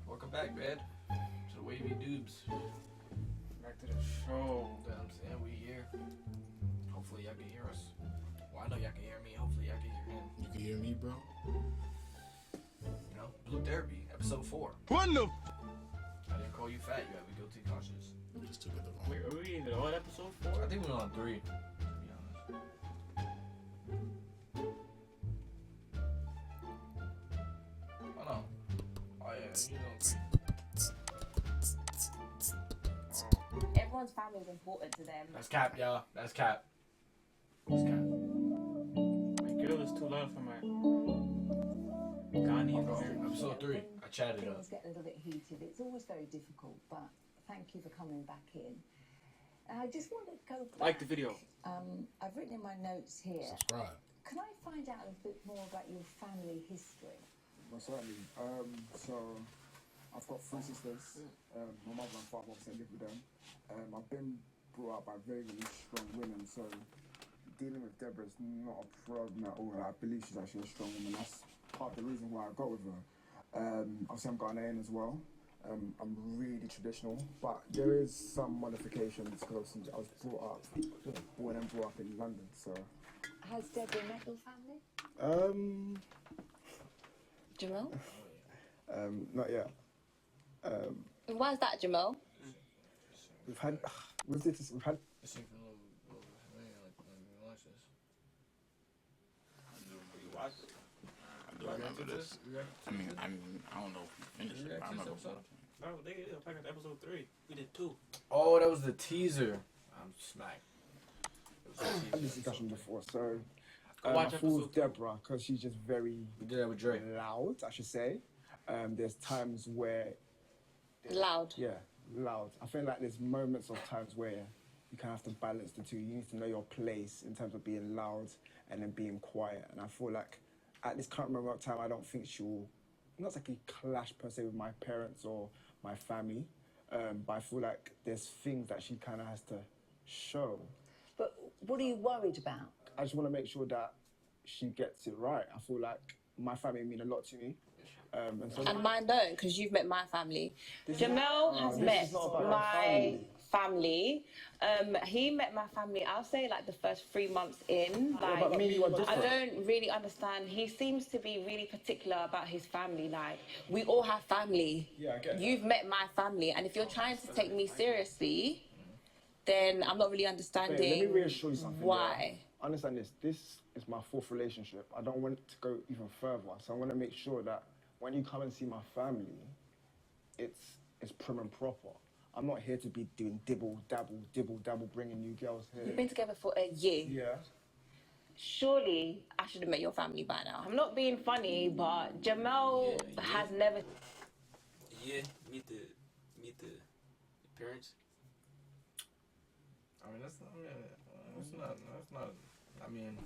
Welcome back, man. To the Wavy Dubes. Back to the show. You know what I'm saying? We here. Hopefully y'all can hear us. Well, I know y'all can hear me. Hopefully y'all can hear him. You can hear me, bro? You know, Blue Therapy, episode 4. Bueno. I didn't call you fat. You have a guilty conscience. Just took it the wrong way. Wait, are we even on episode 4? I think we're on 3. To be honest. Oh no. Oh yeah, you know. Everyone's family is important to them. That's cap, y'all. That's cap. That's cap. My girl is too loud for my Ghanaian ears. Episode 3. I chatted up. Things get a little bit heated. It's always very difficult, but thank you for coming back in. I just want to go back. Like the video. I've written in my notes here. Subscribe. Can I find out a bit more about your family history? Well, certainly. So I've got 3 sisters. My mother and father obviously live with them. I've been brought up by very, really strong women, so dealing with Deborah is not a problem at all. I believe she's actually a strong woman. That's part of the reason why I got with her. Obviously I'm Ghanaian as well. I'm really traditional, but there is some modifications because I was born and brought up in London, so. Has Deborah met your family? Jamal? Not yet. Why is that, Jamal? We've had This thing from watch this. I do remember this. I mean, I don't know if we finished it, but I remember something. No, they back at episode 3. We did 2. Oh, that was the teaser. I'm smacked. had this discussion before, so Go I watch fool episode Deborah because she's just very We did that with Dre. loud, I should say. There's times where Loud. loud. I feel like there's moments of times where you kind of have to balance the two. You need to know your place in terms of being loud and then being quiet. And I feel like at this current moment of time, I don't think she'll, not exactly clash per se with my parents or my family, but I feel like there's things that she kind of has to show. But what are you worried about? I just want to make sure that she gets it right. I feel like my family mean a lot to me. And mine don't, because you've met my family. Jamel has met my family. He met my family, I'll say, like the first 3 months in. Like, but me, you are I different. don't really understand. He seems to be really particular about his family. Like, we all have family. Yeah, I get that. You've met my family, and if you're trying to take me seriously, then I'm not really understanding Let me reassure you something. why. Yeah. Understand this. This is my 4th relationship. I don't want it to go even further. So I want to make sure that when you come and see my family, it's prim and proper. I'm not here to be doing dibble dabble, bringing you girls here. You've been together for a year. Yeah. Surely I should have met your family by now. I'm not being funny, but Jamel has never. Yeah, meet the parents. I mean, that's not. I mean,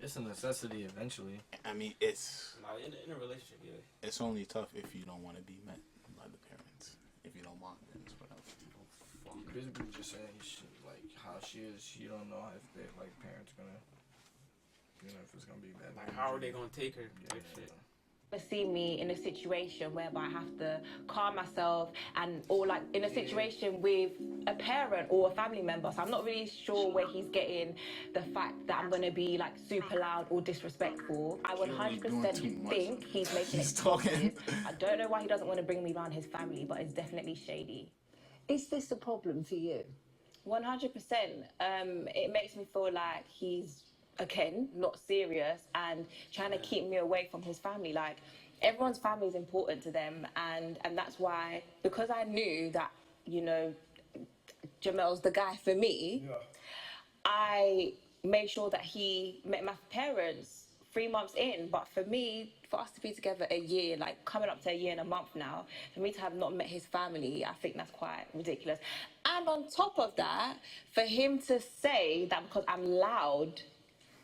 it's a necessity eventually. I mean, it's Nah, in a relationship, yeah. it's only tough if you don't want to be met by the parents. If you don't want them, it's whatever. You're basically just saying like how she is. You don't know if they like parents gonna, if it's gonna be bad. Like, how are they gonna take her? Type shit. See me in a situation whereby I have to calm myself or like in a situation with a parent or a family member. So I'm not really sure where he's getting the fact that I'm going to be like super loud or disrespectful. I 100% think he's making it talking. I don't know why he doesn't want to bring me around his family, but it's definitely shady. Is this a problem for you? 100%. It makes me feel like he's, again, not serious and trying to keep me away from his family. Like, everyone's family is important to them, and that's why, because I knew that, Jamel's the guy for me, I made sure that he met my parents 3 months in. But for me, for us to be together a year, like coming up to a year and a month now, for me to have not met his family, I think that's quite ridiculous. And on top of that, for him to say that because I'm loud,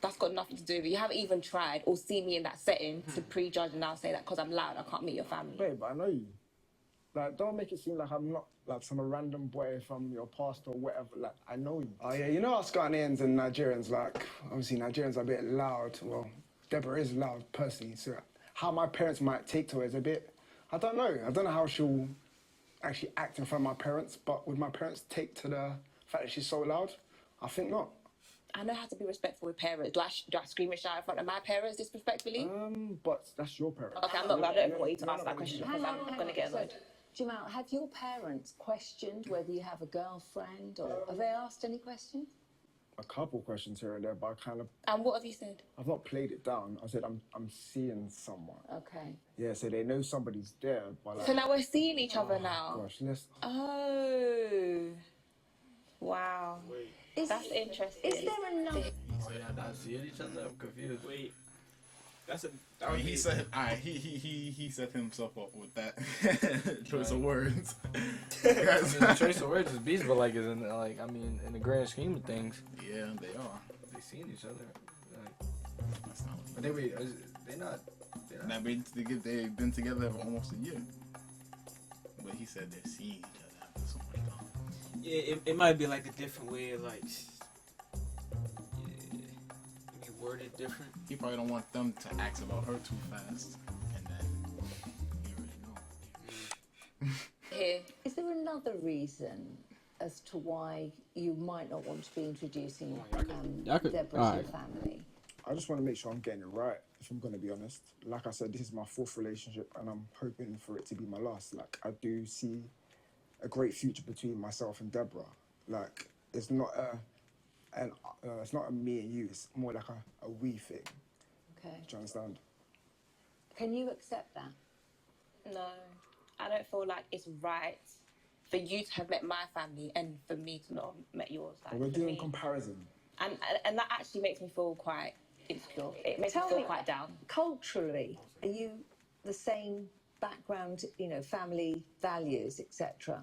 that's got nothing to do with it. You haven't even tried or seen me in that setting to prejudge and now say that because I'm loud, I can't meet your family. Babe, I know you. Like, don't make it seem like I'm not like some random boy from your past or whatever. Like, I know you. Oh yeah, us Ghanaians and Nigerians, like, obviously Nigerians are a bit loud. Well, Deborah is loud personally, so how my parents might take to it is a bit, I don't know. I don't know how she'll actually act in front of my parents, but would my parents take to the fact that she's so loud? I think not. I know how to be respectful with parents. Do I scream and shout in front of my parents disrespectfully? But that's your parents. Okay, I don't want you to ask that question because I'm going to get annoyed. Jamal, have your parents questioned whether you have a girlfriend, or have they asked any questions? A couple questions here and there, but And what have you said? I've not played it down. I said I'm seeing someone. Okay. Yeah, so they know somebody's there, but like, So now we're seeing each other now. gosh, let's. Oh. Wow. Wait, That's interesting. Is there another? Oh, yeah, not seeing each other? I'm confused. wait. That's a. I mean, he said, he set himself up with that choice of words. I mean, the choice of words is beast, but like, in the grand scheme of things, Yeah, they are. they seen each other. Like, That's not. but they've Been together for almost a year. But he said they're seeing each other after so much time. Yeah, it might be like a different way of like, maybe worded different. He probably don't want them to ask about her too fast, and then you already know. Here. Is there another reason as to why you might not want to be introducing y'all could- Deborah to alright. your family? I just want to make sure I'm getting it right. If I'm gonna be honest, like I said, this is my 4th relationship, and I'm hoping for it to be my last. Like, I do see a great future between myself and Deborah. Like, it's not it's not a me and you. It's more like a we thing. Okay. Do you understand? Can you accept that? No, I don't feel like it's right for you to have met my family and for me to not have met yours. Like, But we're for doing me. comparison. And that actually makes me feel quite insecure. It makes me Tell feel me- quite down. Culturally, are you the same background, family values, etc.?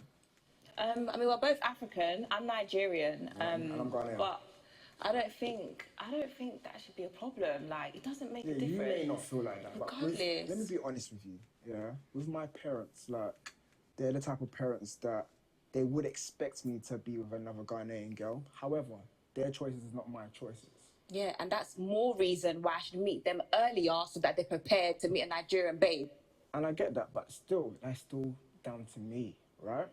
I mean, we're both African. I'm Nigerian. And I'm Ghanaian. But I don't think that should be a problem. Like, it doesn't make Yeah, a difference. you may not feel like that, but Regardless. let me be honest with you. Yeah, with my parents, like, they're the type of parents that they would expect me to be with another Ghanaian girl. However, their choices is not my choices. Yeah, and that's more reason why I should meet them earlier so that they're prepared to meet a Nigerian babe. And I get that, but still, that's still down to me, right?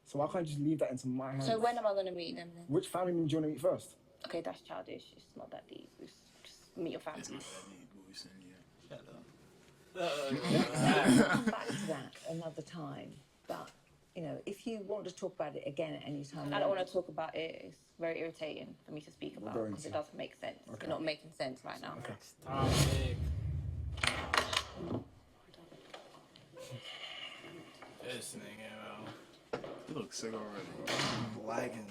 So I can't just leave that into my hands. So when am I going to meet them then? Which family do you want to meet first? Okay, that's childish. It's not that deep. It's just meet your family. It's not that deep, but we saying, yeah. Come back to that another time. But, if you want to talk about it again at any time. I don't want to talk about it. It's very irritating for me to speak about going because it to. doesn't make sense. Okay. It's not making sense right now. Topic. This nigga, You look sick already. bro. Lagging.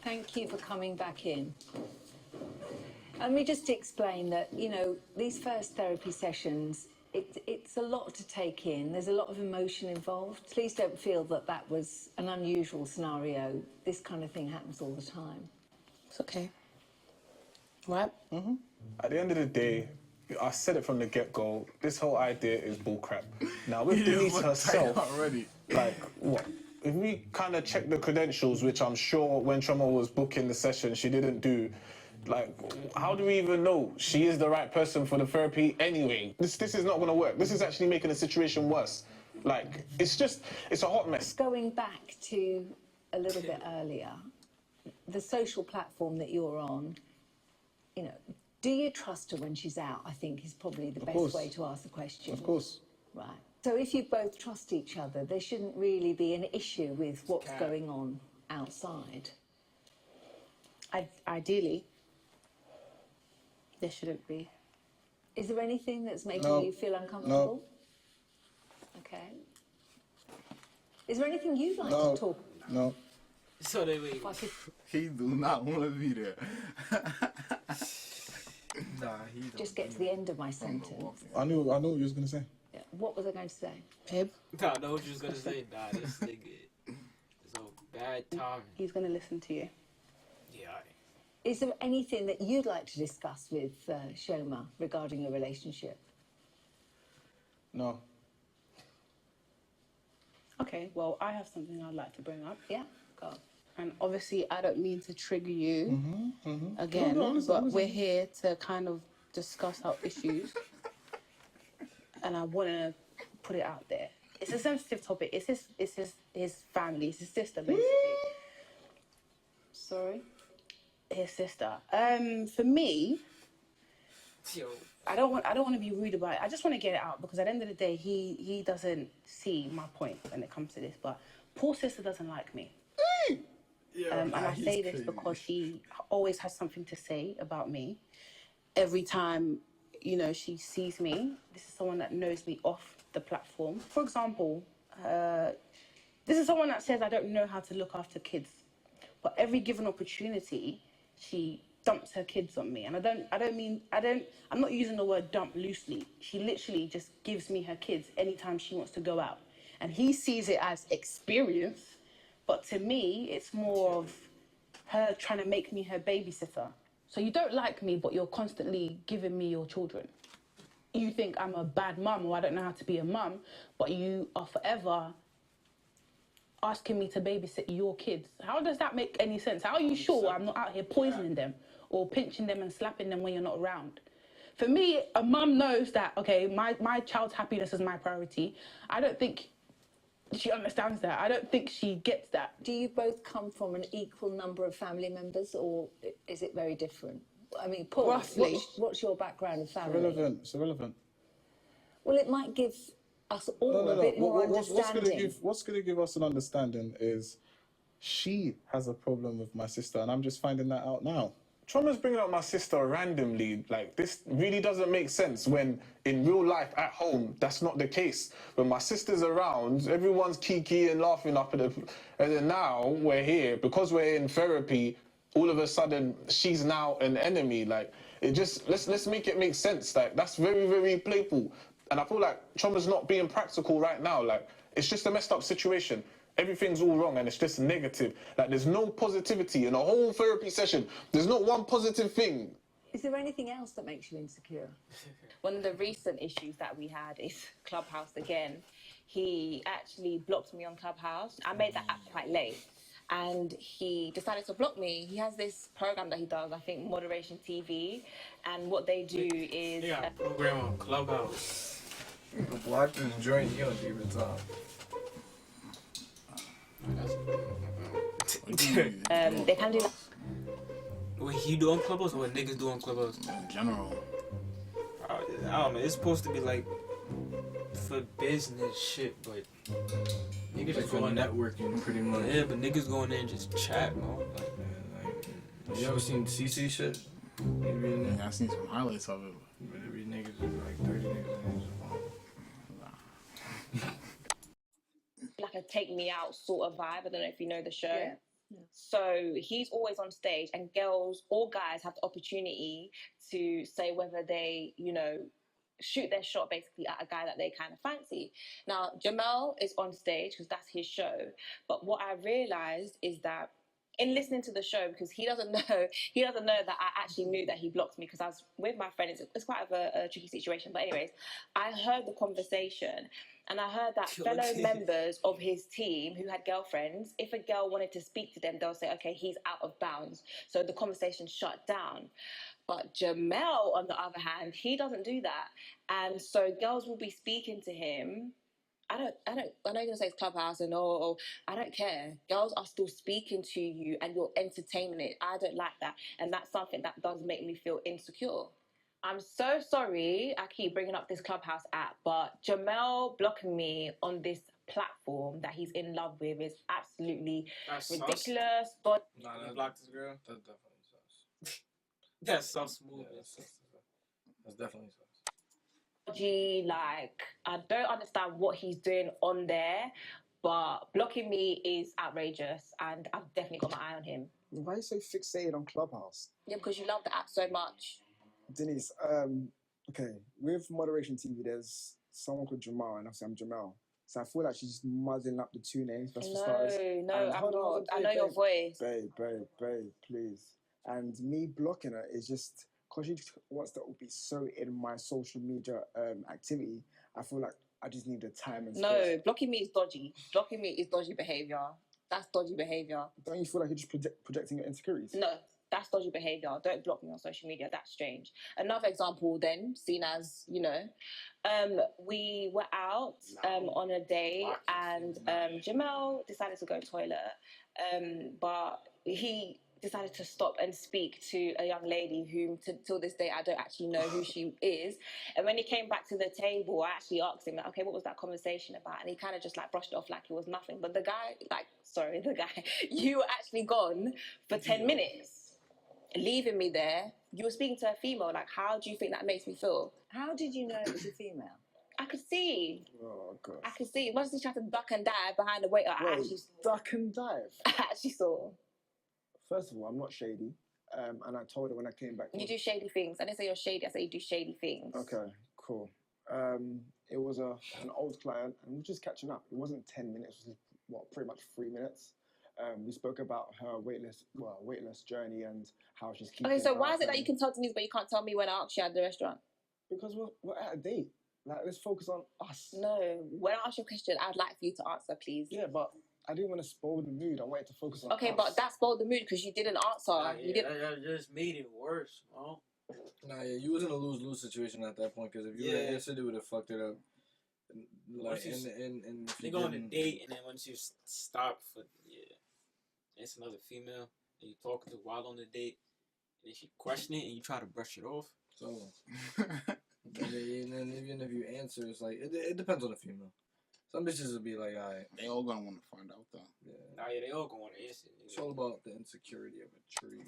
Thank you for coming back in. Let me just explain that, these first therapy sessions, it's a lot to take in. There's a lot of emotion involved. Please don't feel that that was an unusual scenario. This kind of thing happens all the time. It's okay. Right? At the end of the day, I said it from the get-go, this whole idea is bullcrap. Now, with Denise herself, already. like, what? If we kind of check the credentials, which I'm sure when Trauma was booking the session, she didn't do, like, how do we even know she is the right person for the therapy anyway? This is not going to work. This is actually making the situation worse. Like, it's a hot mess. Going back to a little bit earlier, the social platform that you're on, do you trust her when she's out? I think is probably the best course. way to ask the question. Of course. Right. So if you both trust each other, there shouldn't really be an issue with what's going on outside. Ideally, there shouldn't be. Is there anything that's making No. you feel uncomfortable? Okay. Is there anything you'd like to talk? No. So they wait. If I could, He do not want to be there. Nah, he don't. just get to the end of my sentence. I knew what you was gonna say. Yeah. What was I going to say? Babe, Nah, know what you was gonna say. Nah, this nigga. So bad timing. he's going to listen to you. Yeah. Alright. Is there anything that you'd like to discuss with Shoma regarding your relationship? No. Okay, well, I have something I'd like to bring up. Yeah. Go on. And obviously, I don't mean to trigger you again, No, listen, but listen. we're here to kind of discuss our issues. and I want to put it out there. It's a sensitive topic. It's his family. It's his sister, basically. Sorry, his sister. For me, Yo, I don't want to be rude about it. I just want to get it out because at the end of the day, he doesn't see my point when it comes to this. But poor sister doesn't like me. And I say this because she always has something to say about me. Every time, you know, she sees me, this is someone that knows me off the platform. For example, this is someone that says I don't know how to look after kids. But every given opportunity, she dumps her kids on me. And I'm not using the word dump loosely. She literally just gives me her kids anytime she wants to go out. And he sees it as experience. But to me, it's more of her trying to make me her babysitter. So you don't like me, but you're constantly giving me your children. You think I'm a bad mum or I don't know how to be a mum, but you are forever asking me to babysit your kids. How does that make any sense? How are you sure I'm not out here poisoning them or pinching them and slapping them when you're not around? For me, a mum knows that, okay, my child's happiness is my priority. I don't think she understands that. I don't think she gets that. Do you both come from an equal number of family members, or is it very different? I mean, Paul, Roughly. what's your background of family? It's irrelevant. Well, it might give us all a bit more understanding. What's going to give us an understanding is she has a problem with my sister, and I'm just finding that out now. Trauma's bringing up my sister randomly. Like, this really doesn't make sense when in real life at home, that's not the case. When my sister's around, everyone's kiki and laughing up at her. And then now we're here, because we're in therapy, all of a sudden she's now an enemy. Like, it just, let's make it make sense. Like, that's very, very playful. And I feel like Trauma's not being practical right now. Like, it's just a messed up situation. Everything's all wrong and it's just negative. Like, there's no positivity in a whole therapy session. There's not one positive thing. Is there anything else that makes you insecure? One of the recent issues that we had is Clubhouse again. He actually blocked me on Clubhouse. I made that app quite late. And he decided to block me. He has this program that he does, I think, Moderation TV. And what they do is... yeah, program on Clubhouse. Block this joint, you don't even talk. they can do that. What he do on Clubhouse or what niggas do on Clubhouse? In general. I don't know. It's supposed to be like for business shit, but niggas Like just for going networking, pretty much. Yeah, but niggas going there and just chat, man. Like, You ever seen CC shit? Yeah, I seen some highlights of it. Every niggas like 30 niggas in his phone. Like a take me out sort of vibe. I don't know if you know the show. Yeah. So he's always on stage, and girls or guys have the opportunity to say whether they, you know, shoot their shot basically at a guy that they kind of fancy. Now, Jamel is on stage because that's his show. But what I realized is that in listening to the show, because he doesn't know that I actually knew that he blocked me because I was with my friend. It's quite of a tricky situation. But anyways, I heard the conversation. And I heard that fellow members of his team who had girlfriends, if a girl wanted to speak to them, they'll say, okay, he's out of bounds. So the conversation shut down. But Jamel, on the other hand, he doesn't do that. And so girls will be speaking to him. I know you're going to say it's Clubhouse and I don't care. Girls are still speaking to you and you're entertaining it. I don't like that. And that's something that does make me feel insecure. I'm so sorry I keep bringing up this Clubhouse app, but Jamel blocking me on this platform that he's in love with is absolutely ridiculous. But you blocked this girl? That's definitely sus. That's so smooth. Yeah, that's definitely sus. Like, I don't understand what he's doing on there, but blocking me is outrageous, and I've definitely got my eye on him. Why are you so fixated on Clubhouse? Yeah, because you love the app so much. Denise, okay, with Moderation TV, there's someone called Jamal, and obviously I'm Jamel. So I feel like she's just muddling up the two names. That's for starters. No, And I'm hold on, not. I know your voice. Babe, please. And me blocking her is just because she wants to be so in my social media activity. I feel like I just need the time and space. No, blocking me is dodgy. Blocking me is dodgy behaviour. That's dodgy behaviour. Don't you feel like you're just projecting your insecurities? No, That's dodgy behaviour. Don't block me on social media. That's strange. Another example then, seen as, we were out on a date and Jamel decided to go toilet, but he decided to stop and speak to a young lady whom till this day I don't actually know who she is. And when he came back to the table, I actually asked him, like, okay, what was that conversation about? And he kind of just like brushed it off like it was nothing. But the guy, you were actually gone for 10 minutes, leaving me there. You were speaking to a female. Like, how do you think that makes me feel? How did you know it was a female? I could see. Oh, God. I could see. Once he tried to duck and dive behind the waiter, Duck and dive? I actually saw. First of all, I'm not shady. And I told her when I came back. You do shady things. I didn't say you're shady. I said you do shady things. Okay, cool. It was an old client, and we were just catching up. It wasn't 10 minutes. It was, pretty much 3 minutes. We spoke about her weightless journey and how she's keeping. Okay, so why is it that you can tell Denise, but you can't tell me when I asked you at the restaurant? Because we're at a date. Like, let's focus on us. No, when I ask you a question, I'd like for you to answer, please. Yeah, but I didn't want to spoil the mood. I wanted to focus on us. Okay, but that spoiled the mood because you didn't answer. That just made it worse, bro. Nah, yeah, you was in a lose-lose situation at that point because if you would have answered, it would have fucked it up. Like, and they go on a date, and then once you stop for it's another female, and you talking to while on the date, and then she question it, and you try to brush it off. So, and then even if you answer, it's like it depends on the female. Some bitches will be like, alright. They all gonna want to find out though. Yeah, they all gonna want to answer. It's all about the insecurity of a tree.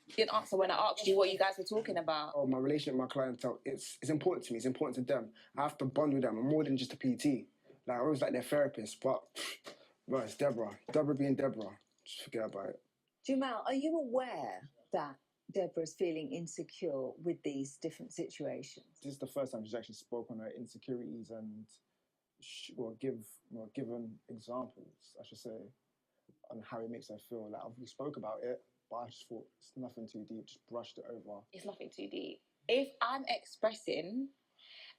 You didn't answer when I asked you what you guys were talking about. Oh, my relationship with my clientele, it's important to me. It's important to them. I have to bond with them. I'm more than just a PT. Like, I always like their therapist, but it's Deborah. Deborah being Deborah. Just forget about it. Jamal, are you aware that Deborah's feeling insecure with these different situations? This is the first time she's actually spoke on her insecurities and given examples, I should say, on how it makes her feel. Like, we spoke about it, but I just thought it's nothing too deep. Just brushed it over. It's nothing too deep. If I'm expressing,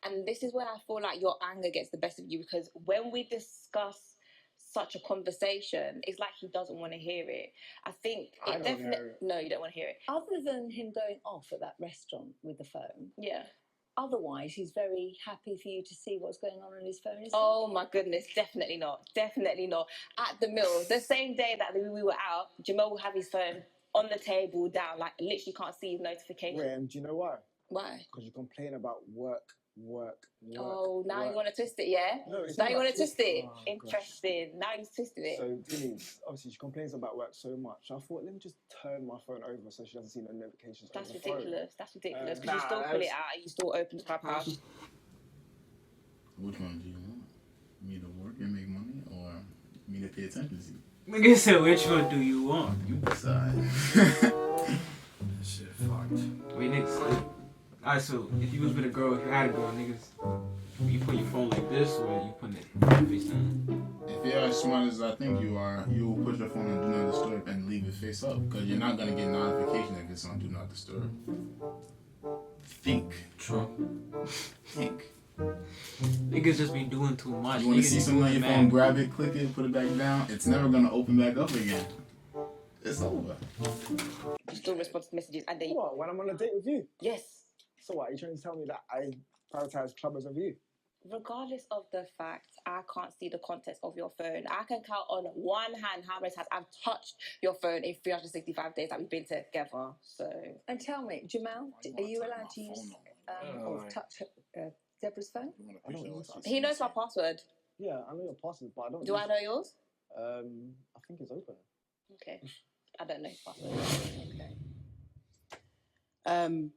and this is where I feel like your anger gets the best of you, because when we discuss such a conversation, it's like he doesn't want to hear it. I think it definitely. No, you don't want to hear it. Other than him going off at that restaurant with the phone. Yeah. Otherwise, he's very happy for you to see what's going on his phone, isn't Oh my goodness, definitely not. Definitely not. At the meal, the same day that we were out, Jamal will have his phone on the table down, like literally can't see his notification. Wait, and do you know why? Why? Because you complain about work. Oh, now you want to twist it, yeah? No, it's now not you want like to twist it. Oh, interesting. Now you've twisted it. So, Denise, obviously she complains about work so much. I thought, let me just turn my phone over so she doesn't see no notifications. That's on the phone. ridiculous. That's ridiculous. Because you still pull it out and you still open Clubhouse. Which one do you want? Me to work and make money, or me to pay attention to you? Nigga said, which one do you want? You decide. Shit fucked. Wait, niggas. Alright, so if you was with a girl, if you had a girl, niggas, you put your phone like this, or you put it face down? If you're as smart as I think you are, you will put your phone on Do Not Disturb and leave it face up, because you're not gonna get notification if it's on Do Not Disturb. Think. True. Think. Niggas just be doing too much. You want to see something on your phone, grab it, click it, put it back down. It's never gonna open back up again. It's over. You still respond to messages and then. What? When I'm on a date with you? Yes. So what? Are you trying to tell me that I prioritize clubbers over you? Regardless of the fact, I can't see the contents of your phone. I can count on one hand how many times I've touched your phone in 365 days that we've been together. So. And tell me, Jamal, are you allowed to use or touch Deborah's phone? He knows my password. Yeah, I know your password, but I don't. Do I know yours? I think it's open. Okay. I don't know his password. Okay.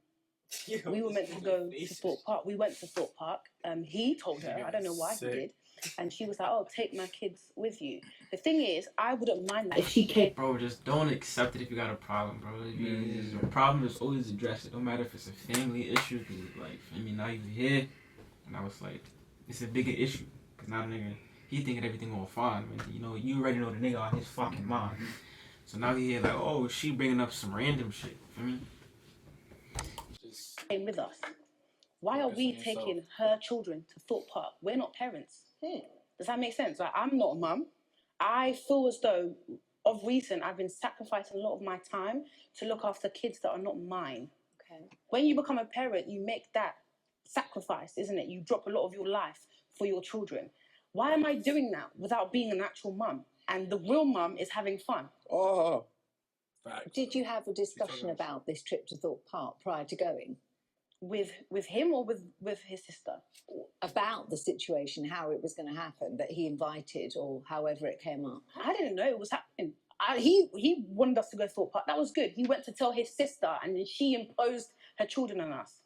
We were meant to go to Thorpe Park. We went to Thorpe Park. He told her, I don't know why he did. And she was like, oh, take my kids with you. The thing is, I wouldn't mind that if she came. Bro, just don't accept it if you got a problem, bro. If your problem is always addressed. It don't matter if it's a family issue. Cause like, I mean, now you're here. And I was like, it's a bigger issue. Cause now the nigga, he thinking everything all fine. Man. You know, you already know the nigga on his fucking mind. So now he here like, oh, she bringing up some random shit. For me. Came with us. Why are we taking her children to Thorpe Park? We're not parents. Does that make sense? Like, I'm not a mum. I feel as though of recent, I've been sacrificing a lot of my time to look after kids that are not mine. Okay. When you become a parent, you make that sacrifice, isn't it? You drop a lot of your life for your children. Why am I doing that without being an actual mum? And the real mum is having fun. Oh, Did you have a discussion about this trip to Thorpe Park prior to going? With him or with his sister? About the situation, how it was going to happen, that he invited or however it came up? I didn't know it was happening. He wanted us to go to Thorpe Park. That was good. He went to tell his sister and then she imposed her children on us.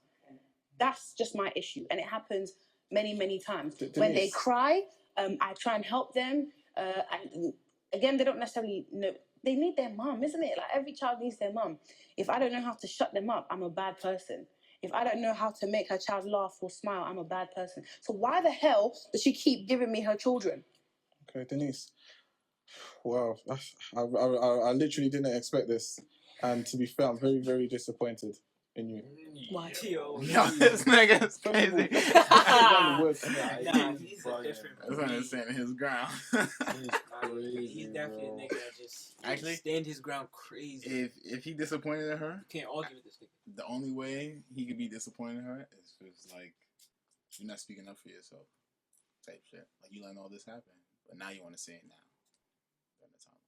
That's just my issue. And it happens many, many times. When they cry, I try and help them. And again, they don't necessarily know. They need their mum, isn't it? Like every child needs their mum. If I don't know how to shut them up, I'm a bad person. If I don't know how to make her child laugh or smile, I'm a bad person. So why the hell does she keep giving me her children? okay, Denise. Wow, I literally didn't expect this. And to be fair, I'm very, very disappointed in you. Why? Yo, this nigga's crazy. Nah, he's a different That's what I'm saying. His ground. He's definitely a nigga that just Actually stand his ground crazy. If he disappointed in her, You can't argue with this nigga. the only way he could be disappointed in her is if it's like you're not speaking up for yourself, type shit. Like you letting all this happen, but now you want to say it now. During a time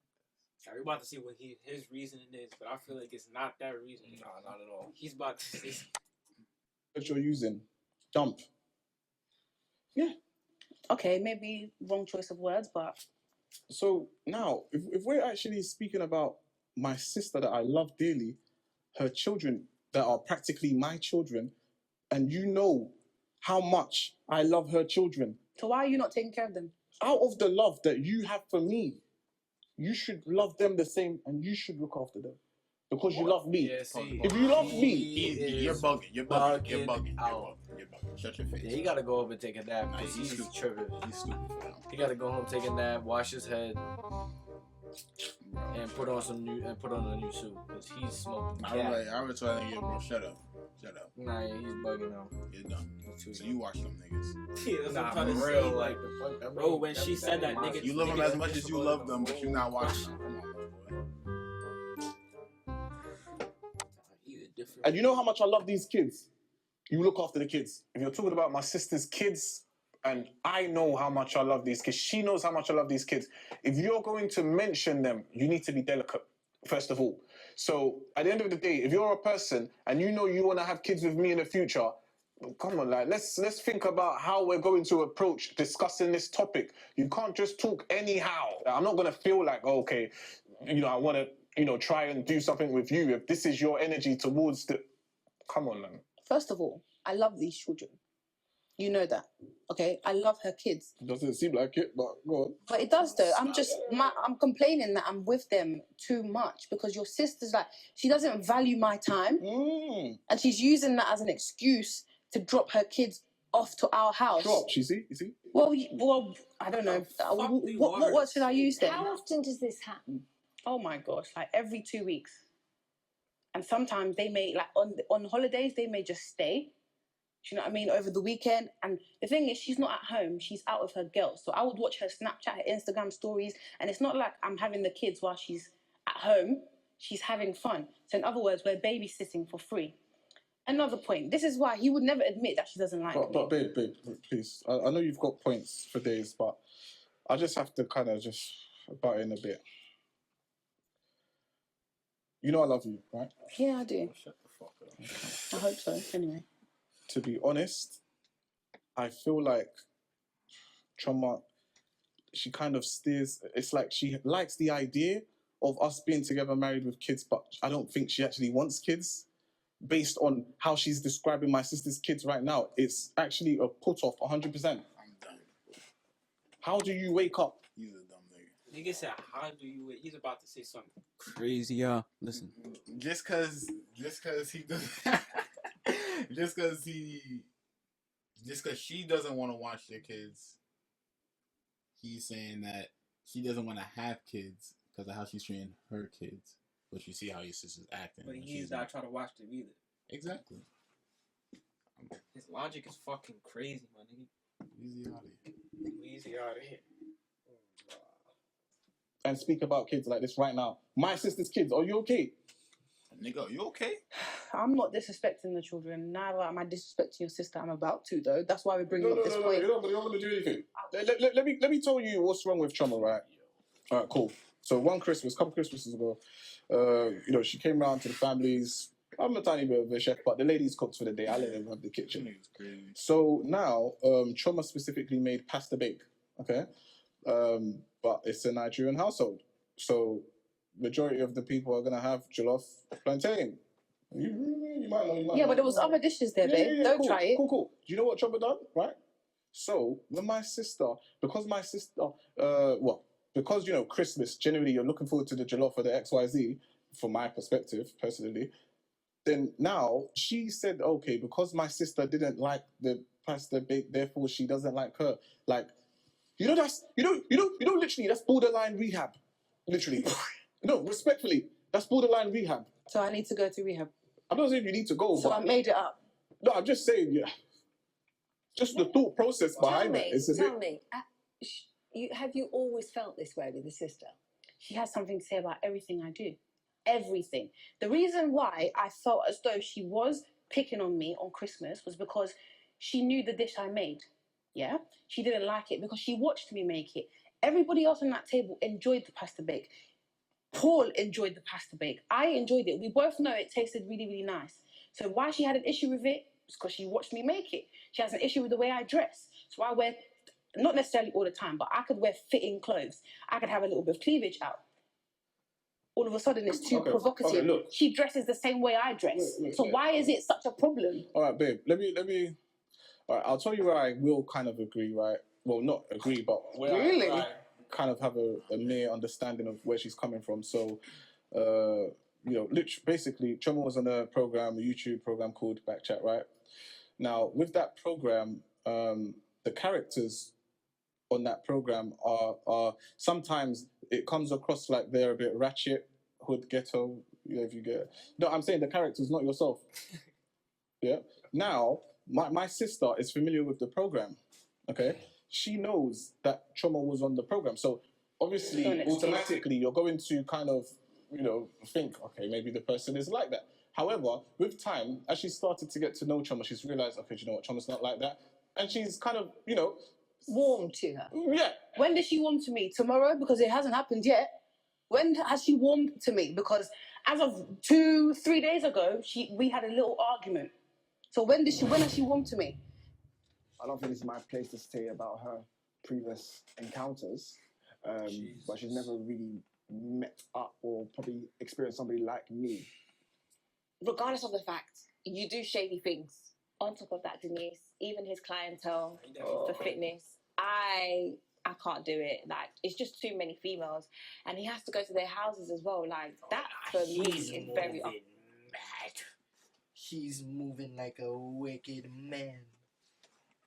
like We're about to see what his reasoning is, but I feel like it's not that reason. Nah, not at all. He's about to see. That you're using. Dump. Okay, maybe wrong choice of words, but So now, if we're actually speaking about my sister that I love dearly, her children that are practically my children, and you know how much I love her children, so why are you not taking care of them? out of the love that you have for me, you should love them the same and you should look after them. Because you love me. Yeah, see, If you love me, You're bugging. You're bugging. You're bugging. You're bugging. Shut your face. Yeah, he gotta go home and take a nap Nah, because he's he's stupid. tripping. He's stupid for now. He gotta go home, take a nap, wash his head, and put on a new suit because he's smoking. I would try to get bro. Shut up. Nah, yeah, he's bugging out. You're done. So you watch them niggas. Yeah, that's what I'm Nah, trying to for say. real, Like, the fuck, that bro, made- when she said that, made my- nigga- You love them Niggas as much as you love them, but you're not watching them. Come on, my boy. he's a different. and you know how much I love these kids, you look after the kids. If you're talking about my sister's kids, and I know how much I love these kids, she knows how much I love these kids. If you're going to mention them, you need to be delicate, first of all. So at the end of the day, if you're a person and you know you want to have kids with me in the future, come on, like let's think about how we're going to approach discussing this topic. You can't just talk anyhow. I'm not gonna feel like, okay, I want to, try and do something with you if this is your energy towards the. Come on, man. First of all, I love these children. You know that, okay? I love her kids. Doesn't seem like it, but go on. But it does though. I'm complaining that I'm with them too much because your sister's like, she doesn't value my time and she's using that as an excuse to drop her kids off to our house. Drop, you see? Well, I don't know. What word should I use then? How often does this happen? Oh my gosh, like every 2 weeks. And sometimes they may, like on holidays, they may just stay. Do you know what I mean? Over the weekend. And the thing is, she's not at home. She's out with her girls. So I would watch her Snapchat, her Instagram stories. And it's not like I'm having the kids while she's at home. She's having fun. So in other words, we're babysitting for free. Another point. This is why he would never admit that she doesn't like me. But babe, please. I know you've got points for days, but I just have to kind of just butt in a bit. You know I love you, right? Yeah, I do. Shut the fuck up. I hope so. Anyway. To be honest, I feel like Trauma, she kind of steers, it's like she likes the idea of us being together married with kids, but I don't think she actually wants kids. Based on how she's describing my sister's kids right now, it's actually a put off 100%. I'm done. How do you wake up? He's a dumb nigga. Nigga said, how do you wait? He's about to say something crazy, y'all. Listen. Just cause he does just cause she doesn't want to watch their kids, he's saying that she doesn't want to have kids because of how she's treating her kids. But you see how your sister's acting. But he's not trying to watch them either. Exactly. His logic is fucking crazy, my nigga. Easy out of here. Easy out of here. and speak about kids like this right now. My sister's kids, are you okay? Nigga, you okay? I'm not disrespecting the children. Neither am I disrespecting your sister. I'm about to, though. That's why we're bringing up this point. You're not going to do anything. Let me tell you what's wrong with Choma, right? All right, cool. So one Christmas, couple Christmases ago, you know, she came round to the families. I'm a tiny bit of a chef, but the ladies cooked for the day. I let them have the kitchen. So now, Choma specifically made pasta bake, okay? But it's a Nigerian household. So majority of the people are going to have jollof plantain. You might know. Yeah, but there was other dishes there, babe. Don't cool, try it. Cool. Do you know what Choma done, right? So when my sister, because you know, Christmas, generally you're looking forward to the jollof or the XYZ, from my perspective, personally, then now she said, okay, because my sister didn't like the pasta bake, therefore she doesn't like her. Like, you know, literally, that's borderline rehab. Literally. No, respectfully, that's borderline rehab. So I need to go to rehab. I'm not saying you need to go, So but I made it up. no, I'm just saying, yeah. Just the thought process behind it. Tell me, have you always felt this way with the sister? She has something to say about everything I do. Everything. The reason why I felt as though she was picking on me on Christmas was because she knew the dish I made. Yeah? She didn't like it because she watched me make it. Everybody else on that table enjoyed the pasta bake. Paul enjoyed the pasta bake. I enjoyed it. We both know it tasted really, really nice. So why she had an issue with it? It's because she watched me make it. She has an issue with the way I dress. So I wear, not necessarily all the time, but I could wear fitting clothes. I could have a little bit of cleavage out. All of a sudden, it's too provocative. Okay, look. She dresses the same way I dress. So why is it such a problem? All right, babe. Let me. All right, I'll tell you where I will kind of agree, right? Well, not agree, but where I kind of have a mere understanding of where she's coming from. So, you know, basically, Choma was on a YouTube program called Backchat, right? Now, with that program, the characters on that program are sometimes it comes across like they're a bit ratchet, hood, ghetto, you know, if you get it. No, I'm saying the characters, not yourself. Yeah. Now, my sister is familiar with the program, okay? She knows that Choma was on the program. So, obviously, automatically, you're going to kind of, you know, think, okay, maybe the person is like that. However, with time, as she started to get to know Choma, she's realised, okay, do you know what, Choma's not like that. And she's kind of, you know... warm to her. Yeah. When did she warm to me? Tomorrow? Because it hasn't happened yet. When has she warmed to me? Because as of 2-3 days ago, we had a little argument. So when has she warmed to me? I don't think it's my place to say about her previous encounters, but she's never really met up or probably experienced somebody like me. Regardless of the fact, you do shady things. On top of that, Denise, even his clientele for fitness, I can't do it. Like, it's just too many females, and he has to go to their houses as well. Like, that for me is very mad. He's moving like a wicked man.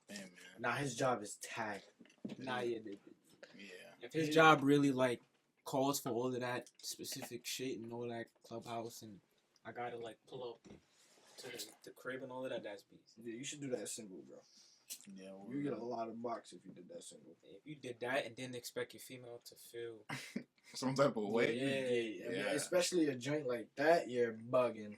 Man. Now his job is tag. Nah, yeah. If his job really like calls for all of that specific shit and all that clubhouse, and I gotta like pull up to the crib and all of that, that's beast. Yeah, you should do that single, bro. Yeah, you get a lot of bucks if you did that single. If you did that and didn't expect your female to feel some type of way, I mean, especially a joint like that, you're bugging.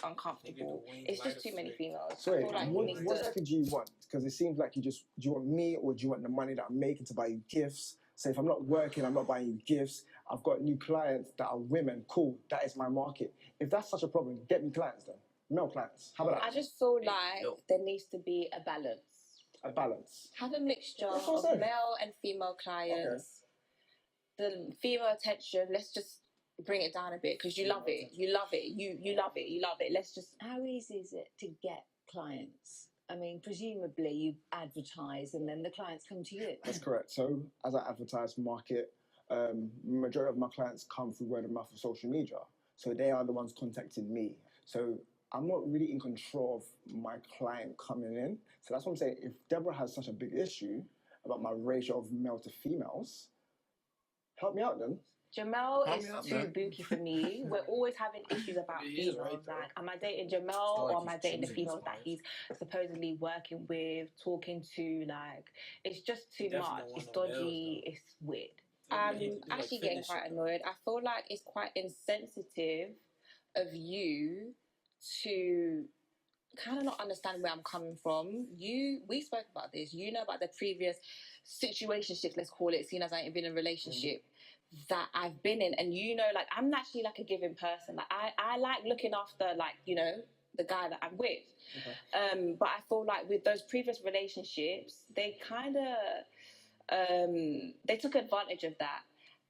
Uncomfortable. It's just too many females. So what exactly do you want? Because it seems like do you want me, or do you want the money that I'm making to buy you gifts? So if I'm not working, I'm not buying you gifts. I've got new clients that are women. Cool, that is my market. If that's such a problem, get me clients then. Male clients. How about that? I just feel like there needs to be a balance. A balance. Have a mixture of male and female clients. Okay. The female attention, let's just bring it down a bit, because you love it. You love it. You love it. You love it. Let's just... How easy is it to get clients? I mean, presumably you advertise and then the clients come to you. That's correct. So as I advertise, market, majority of my clients come through word of mouth or social media. So they are the ones contacting me. So I'm not really in control of my client coming in. So that's what I'm saying. If Deborah has such a big issue about my ratio of male to females, help me out then. Jamel Help is me out, too man. booky for me. We're always having issues about He is females. right, though. Like, am I dating Jamel not like or am I he's dating the choosing his females that wives. he's supposedly working with, talking to? Like, it's just too Definitely much. don't want It's no males, dodgy. though. It's weird. He do, like, Actually getting fitness quite shit, though. annoyed. I feel like it's quite insensitive of you to kind of not understand where I'm coming from. We spoke about this. You know about the previous situationships, let's call it, seeing as I ain't been in a relationship that I've been in, and you know, like I'm naturally like a giving person. Like I like looking after, like, you know, the guy that I'm with. Okay. But I feel like with those previous relationships, they kind of they took advantage of that.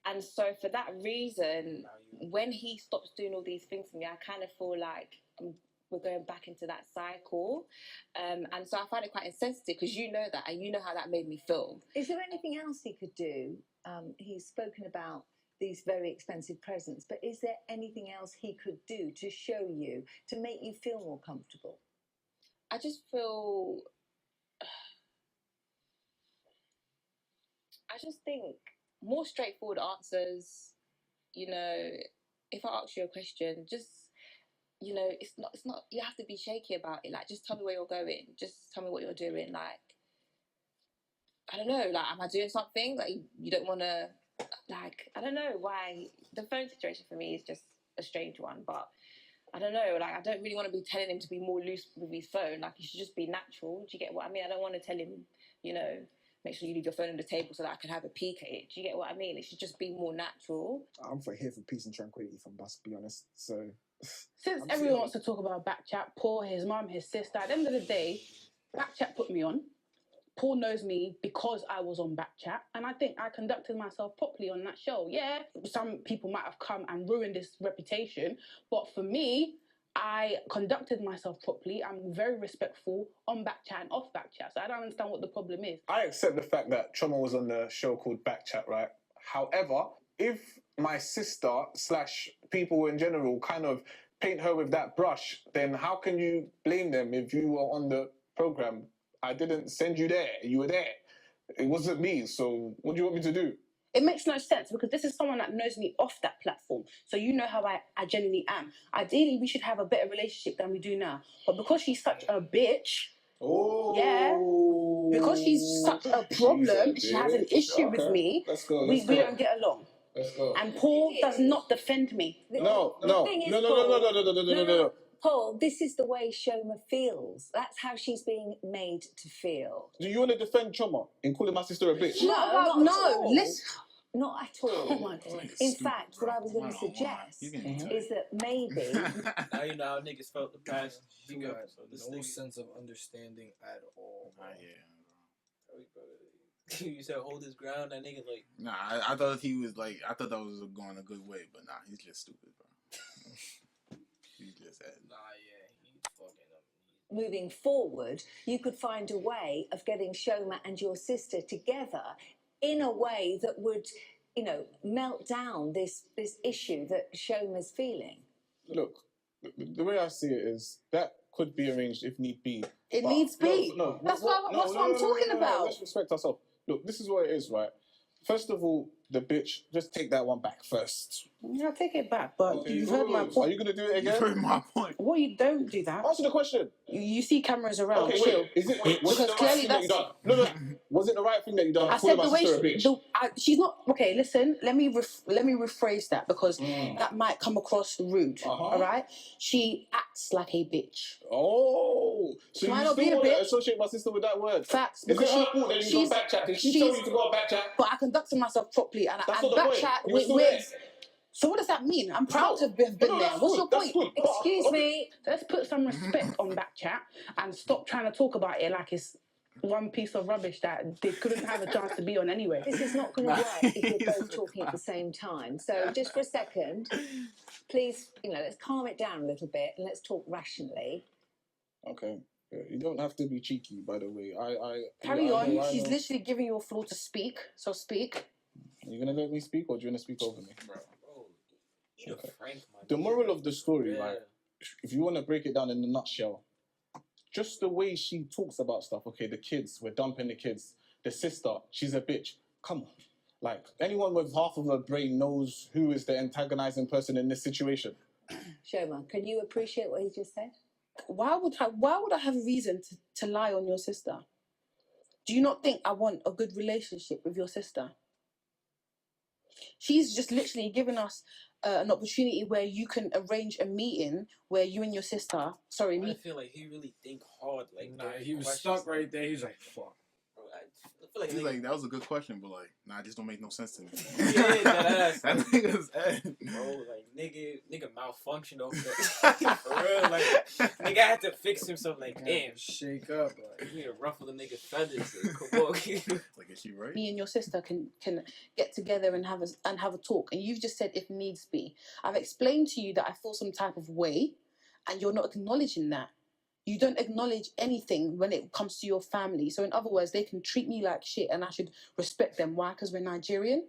And so for that reason, when he stops doing all these things to me, I kind of feel like we're going back into that cycle. And so I find it quite insensitive because you know that, and you know how that made me feel. Is there anything else he could do? He's spoken about these very expensive presents, but is there anything else he could do to show you, to make you feel more comfortable? I just feel... I just think more straightforward answers. You know, if I ask you a question, just, you know, it's not, you have to be shaky about it. Like, just tell me where you're going. Just tell me what you're doing. Like, I don't know, like, am I doing something? Like, you don't want to, like, I don't know why. The phone situation for me is just a strange one, but I don't know, like, I don't really want to be telling him to be more loose with his phone. Like, he should just be natural. Do you get what I mean? I don't want to tell him, you know, make sure you leave your phone on the table so that I can have a peek at it. Do you get what I mean? It should just be more natural. I'm here for peace and tranquility, if I'm best to be honest. So, Since everyone wants to talk about backchat, Paul, his mum, his sister, at the end of the day, backchat put me on. Paul knows me because I was on Backchat, and I think I conducted myself properly on that show. Yeah, some people might have come and ruined this reputation, but for me, I conducted myself properly. I'm very respectful on Backchat and off Backchat, so I don't understand what the problem is. I accept the fact that Trauma was on the show called Backchat, right? However, if my sister / people in general kind of paint her with that brush, then how can you blame them if you were on the program? I didn't send you there. You were there. It wasn't me. So what do you want me to do? It makes no sense because this is someone that knows me off that platform. So you know how I genuinely am. Ideally, we should have a better relationship than we do now. But because she's such a bitch, yeah, because she's such a problem, she has an issue with me, we don't get along. Let's go. And Paul does not defend me. No. Paul, this is the way Shoma feels. That's how she's being made to feel. Do you want to defend Trauma in calling my sister a bitch? No, listen. Not at all. Oh my God. In fact, what I was going to suggest is that maybe... Now you know how niggas felt the past few You got episodes. no sense of understanding at all. You said hold his ground, that nigga like... Nah, I thought he was like, I thought that was going a good way, but nah, he's just stupid, bro. He just had... Nah, yeah, he's fucking up. moving forward, you could find a way of getting Shoma and your sister together in a way that would, you know, melt down this issue that Shoma's feeling. Look, the way I see it is that could be arranged if need be. It needs be. No, that's what I'm talking about. Let's respect ourselves. Look, this is what it is, right? First of all, the bitch, just take that one back first. Yeah, take it back, but you've heard my point. Are you going to do it again? You heard my point. Well, you don't do that. Answer the question. You see cameras around. Okay, Chill. wait. Is it, was it the right thing that you done? No. Was it the right thing that you done? I said the way she's not okay. Listen, let me rephrase that because that might come across rude. All right, she acts like a bitch. Oh, so might you not be still a want to bitch. associate my sister with that word? Facts. Is it Because her fault that you she's go backchat? Did she tell you to go backchat? But I conducted myself properly, and That's and not the point. backchat You were still with. there. So what does that mean? I'm proud to have been there. What's your point? Excuse me. Let's put some respect on Backchat and stop trying to talk about it like it's one piece of rubbish that they couldn't have a chance to be on anyway. This is not going to work if you're both talking at the same time. So just for a second, please, you know, let's calm it down a little bit and let's talk rationally. Okay. Yeah, you don't have to be cheeky, by the way. Carry I on. know. She's literally giving you a floor to speak. So speak. Are you going to let me speak or do you want to speak over me? Okay. Frank, The moral of the story, right? If you want to break it down in a nutshell, just the way she talks about stuff. Okay, the kids, we're dumping the kids. The sister, she's a bitch. Come on. Like, anyone with half of a brain knows who is the antagonizing person in this situation. Shoma, can you appreciate what he just said? Why would I have a reason to lie on your sister? Do you not think I want a good relationship with your sister? She's just literally given us an opportunity where you can arrange a meeting where you and your sister, I feel like he really think hard. Like, Nah, he was stuck right there. He's like, fuck. Bro, I feel like He's nigga, like, that was a good question, but like, nah, it just don't make no sense to me. Yeah, that nigga's head. bro, like nigga malfunctioned over there. For real, like nigga had to fix himself. Like, damn, Shake up. you need to ruffle the nigga's feathers. Come on. Like, is she right? me and your sister can get together and have a talk, and you've just said if needs be. I've explained to you that I feel some type of way, and you're not acknowledging that. You don't acknowledge anything when it comes to your family. So in other words, they can treat me like shit and I should respect them. Why? Because we're Nigerian?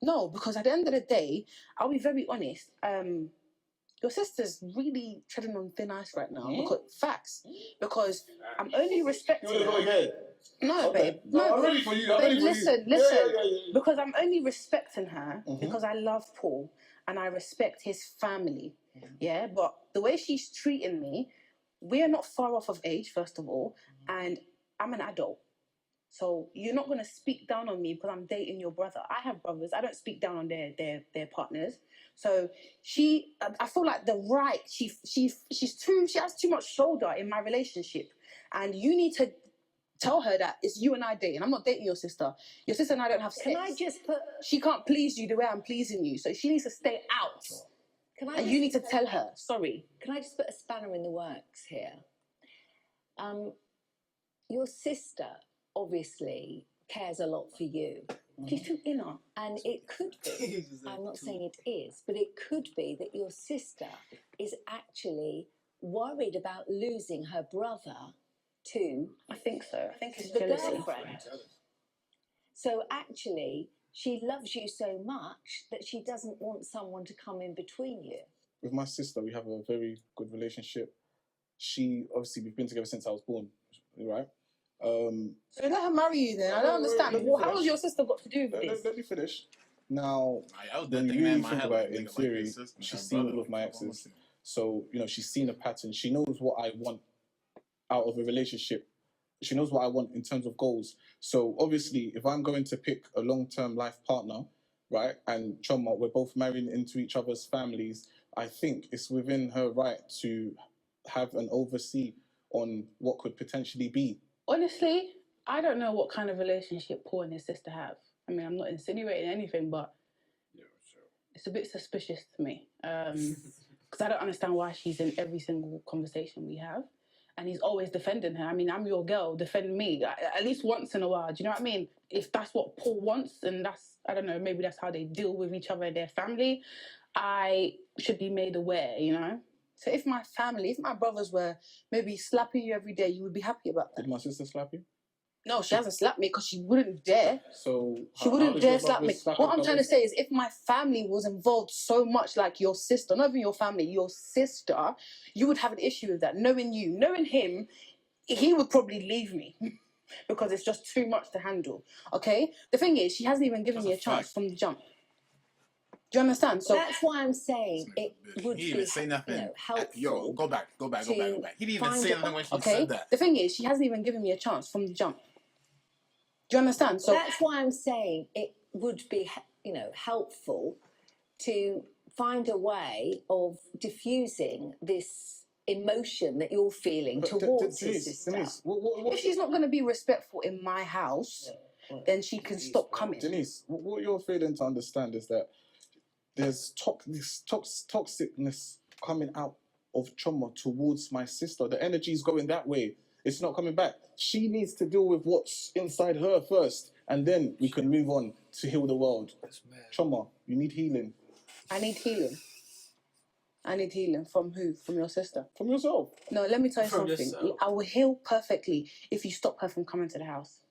No, because at the end of the day, I'll be very honest. Your sister's really treading on thin ice right now. Because facts. Because I'm only respecting her. No, babe. No, I'm ready for you. Babe, listen. Yeah. Because I'm only respecting her because I love Paul and I respect his family. Yeah, but the way she's treating me, we're not far off of age, first of all, and I'm an adult. So you're not going to speak down on me because I'm dating your brother. I have brothers. I don't speak down on their partners. So I feel like she has too much shoulder in my relationship. And you need to tell her that it's you and I dating. I'm not dating your sister. Your sister and I don't have sex. Can I just put... She can't please you the way I'm pleasing you. So she needs to stay out. And you need to tell her, sorry. Can I just put a spanner in the works here? Your sister obviously cares a lot for you. She's too inner. And it could be, I'm not saying it is, but it could be that your sister is actually worried about losing her brother to... I think so. I think it's the jealousy. girlfriend. So actually... she loves you so much that she doesn't want someone to come in between you. With my sister, we have a very good relationship. Obviously, we've been together since I was born, right? So let her marry you then. I don't understand. How has your sister got to do with this? Let me finish. Now, I was when you thinking really in my think head, about like, it, in nigga, theory, like his sister, she's her seen brother, all of my like, exes. So, she's seen a pattern. She knows what I want out of a relationship. She knows what I want in terms of goals. So obviously, if I'm going to pick a long-term life partner, right, and Choma, we're both marrying into each other's families, I think it's within her right to have an oversee on what could potentially be. Honestly, I don't know what kind of relationship Paul and his sister have. I mean, I'm not insinuating anything, but it's a bit suspicious to me. Because I don't understand why she's in every single conversation we have. And he's always defending her. I mean, I'm your girl, defend me. At least once in a while, do you know what I mean? If that's what Paul wants, and I don't know, maybe that's how they deal with each other and their family, I should be made aware, So if my brothers were maybe slapping you every day, you would be happy about that. Did my sister slap you? No, she hasn't slapped me because she wouldn't dare. So she wouldn't dare slap me. What I'm trying to say is if my family was involved so much like your sister, not even your family, your sister, you would have an issue with that. Knowing you, knowing him, he would probably leave me because it's just too much to handle. Okay? The thing is, she hasn't even given me a chance from the jump. Do you understand? So that's why I'm saying it would he be didn't say nothing. Helpful. Yo, go back. He didn't even say nothing when she said that. The thing is, she hasn't even given me a chance from the jump. Do you understand? So that's why I'm saying it would be, helpful to find a way of diffusing this emotion that you're feeling towards your sister. Denise, if she's not going to be respectful in my house, then she can stop coming. Denise, what you're failing to understand is that there's this toxicness coming out of Choma towards my sister. The energy is going that way. It's not coming back. She needs to deal with what's inside her first, and then we can move on to heal the world. Choma, you need healing. I need healing. I need healing from who? From your sister? From yourself. No, let me tell you something. I will heal perfectly if you stop her from coming to the house.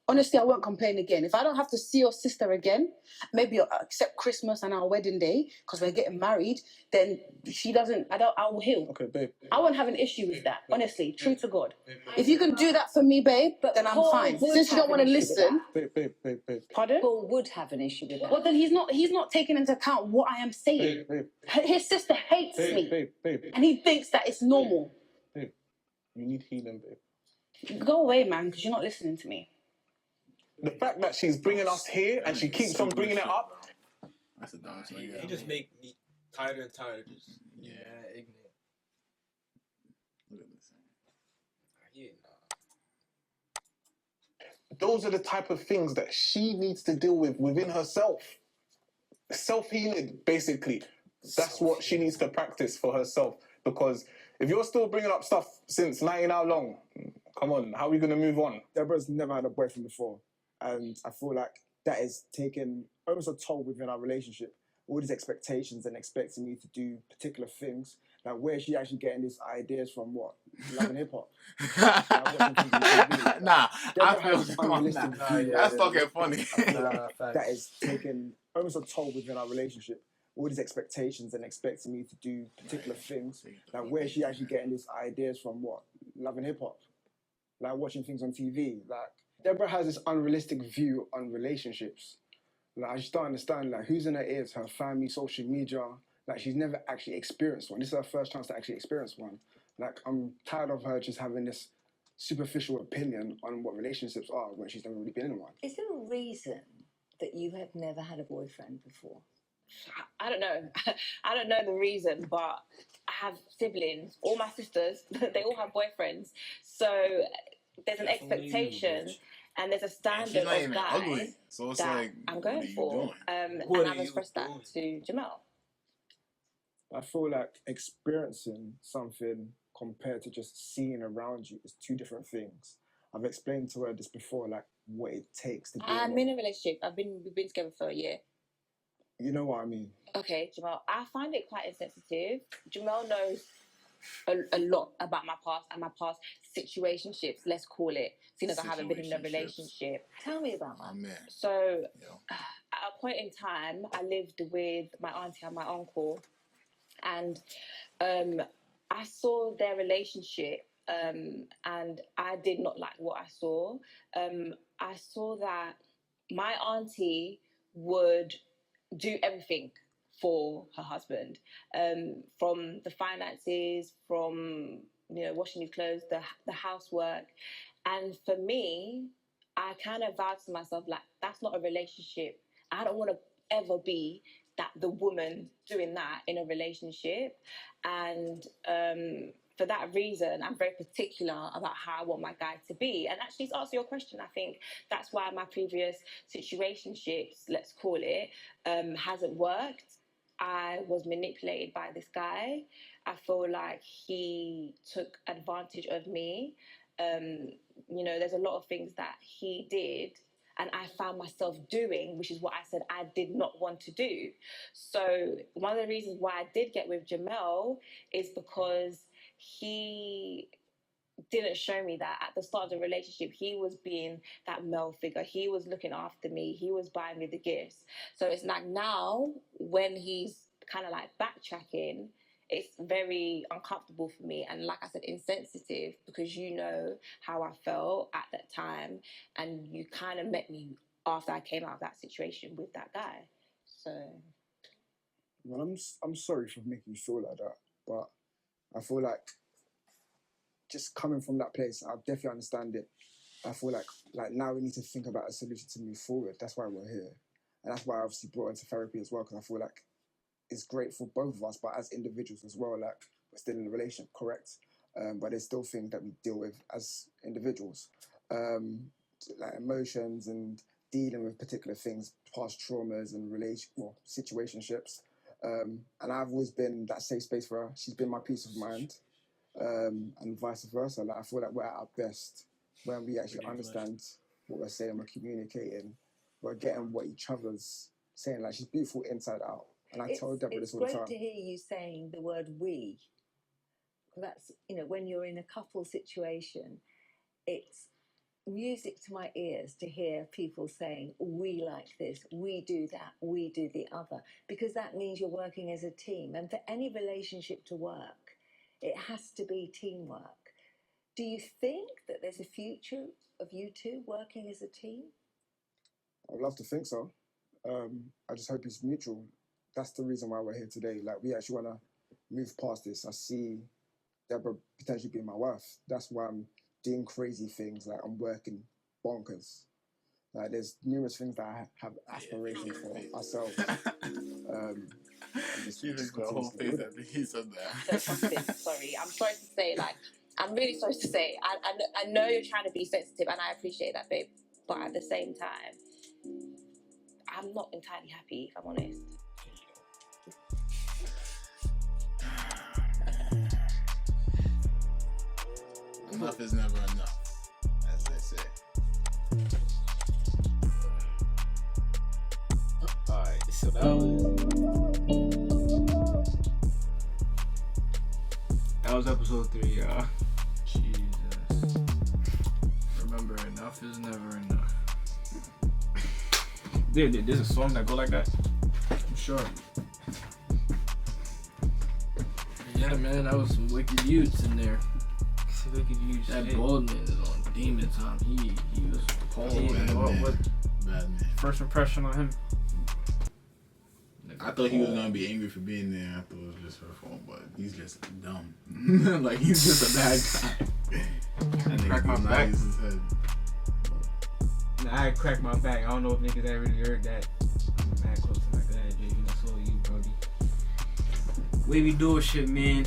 honestly, I won't complain again. If I don't have to see your sister again, maybe I'll accept Christmas and our wedding day because we're getting married, then she doesn't, I will heal. Okay, babe. I won't have an issue with that, honestly, true to God. If you can do that for me, babe, then I'm fine. Since you don't want to listen. Babe. Pardon? Paul would have an issue with that. Well, then he's not taking into account what I am saying. Babe. His sister hates me. Babe. And he thinks that it's normal. Babe, you need healing, babe. Go away, man, because you're not listening to me. The fact that she's bringing us here and she keeps on bringing it up. That's a dumb thing. You just make me tighter and tighter. Just ignorant. Look at this. Those are the type of things that she needs to deal with within herself. Self-healing, basically. That's what she needs to practice for herself. Because if you're still bringing up stuff since 19 how long, come on, how are we going to move on? Deborah's never had a boyfriend before. And I feel like that is taking almost a toll within our relationship. All these expectations and expecting me to do particular things. Like, where is she actually getting these ideas from? What? Love and hip hop. Nah, I Deborah feel unrealistic view. that's fucking funny. That is taking almost a toll within our relationship. All these expectations and expecting me to do particular things. Like, where is she actually getting these ideas from? What? Love and hip hop. Like, watching things on TV. Like, Deborah has this unrealistic view on relationships. Like, I just don't understand, like, who's in her ears? Her family, social media. Like, she's never actually experienced one. This is her first chance to actually experience one. Like, I'm tired of her just having this superficial opinion on what relationships are when she's never really been in one. Is there a reason that you have never had a boyfriend before? I don't know. I don't know the reason, but I have siblings. All my sisters, they all have boyfriends. So there's an expectation and there's a standard of guy ugly. So it's that like, I'm going for. And I've expressed that to Jamel. I feel like experiencing something compared to just seeing around you is two different things. I've explained to her this before, like, what it takes to be I'm in a relationship. We've been together for a year. You know what I mean? Okay, Jamel, I find it quite insensitive. Jamel knows a lot about my past and my past situationships, let's call it, seeing as I haven't been in a relationship. Tell me about that. So, at a point in time, I lived with my auntie and my uncle, and I saw their relationship, and I did not like what I saw. I saw that my auntie would do everything for her husband, from the finances, from washing his clothes, the housework. And for me, I kind of vowed to myself, like, that's not a relationship. I don't want to ever be the woman doing that in a relationship. And for that reason, I'm very particular about how I want my guy to be. And actually, to answer your question, I think that's why my previous situationships, let's call it, hasn't worked. I was manipulated by this guy. I feel like he took advantage of me. There's a lot of things that he did and I found myself doing, which is what I said I did not want to do. So one of the reasons why I did get with Jamel is because he didn't show me that at the start of the relationship. He was being that male figure. He was looking after me. He was buying me the gifts. So it's like now when he's kind of like backtracking, it's very uncomfortable for me. And like I said, insensitive, because you know how I felt at that time. And you kind of met me after I came out of that situation with that guy. So. Well, I'm sorry for making you feel like that. But I feel like just coming from that place, I definitely understand it. I feel like now we need to think about a solution to move forward. That's why we're here. And that's why I obviously brought into therapy as well, because I feel like it's great for both of us, but as individuals as well, like, we're still in a relationship, correct? But there's still things that we deal with as individuals. Like emotions and dealing with particular things, past traumas and situationships. And I've always been that safe space for her. She's been my peace of mind. And vice versa. Like, I feel like we're at our best when we actually understand what we're saying, we're communicating, we're getting what each other's saying. Like, she's beautiful inside out. And I tell Deborah this all the time. It's great to hear you saying the word we. That's, when you're in a couple situation, it's music to my ears to hear people saying, we like this, we do that, we do the other, because that means you're working as a team. And for any relationship to work, it has to be teamwork. Do you think that there's a future of you two working as a team? I'd love to think so. I just hope it's mutual. That's the reason why we're here today. Like, we actually want to move past this. I see Deborah potentially being my wife. That's why I'm doing crazy things. Like, I'm working bonkers. Like, there's numerous things that I have aspirations for ourselves. She's got a whole face after he said that. Sorry, I'm sorry to say, like, I'm really sorry to say. I know you're trying to be sensitive, and I appreciate that, babe. But at the same time, I'm not entirely happy, if I'm honest. Enough is never enough, as they say. Alright, so that was episode 3, y'all. Jesus. Remember, enough is never enough. There's a song that go like that? I'm sure. Yeah, man, that was some wicked youths in there. That Boldman is on demon time. He was cold. Bad man. First impression on him? I thought he was gonna be angry for being there. I thought it was just her fault, but he's just dumb. Like, he's just a bad guy. That Crack my nigga back. his head. Nah, I cracked my back. I don't know if niggas ever really heard that. I'm mad close to my god, JV. That's all you, brody. Wavy do shit, man.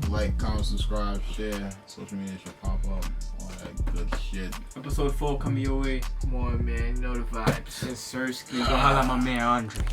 Like, comment, subscribe, share. Social media should pop up. All that good shit. Episode 4 coming your way. Come on, man. You know the vibes. Yes, sir. Go holla at my man Andre.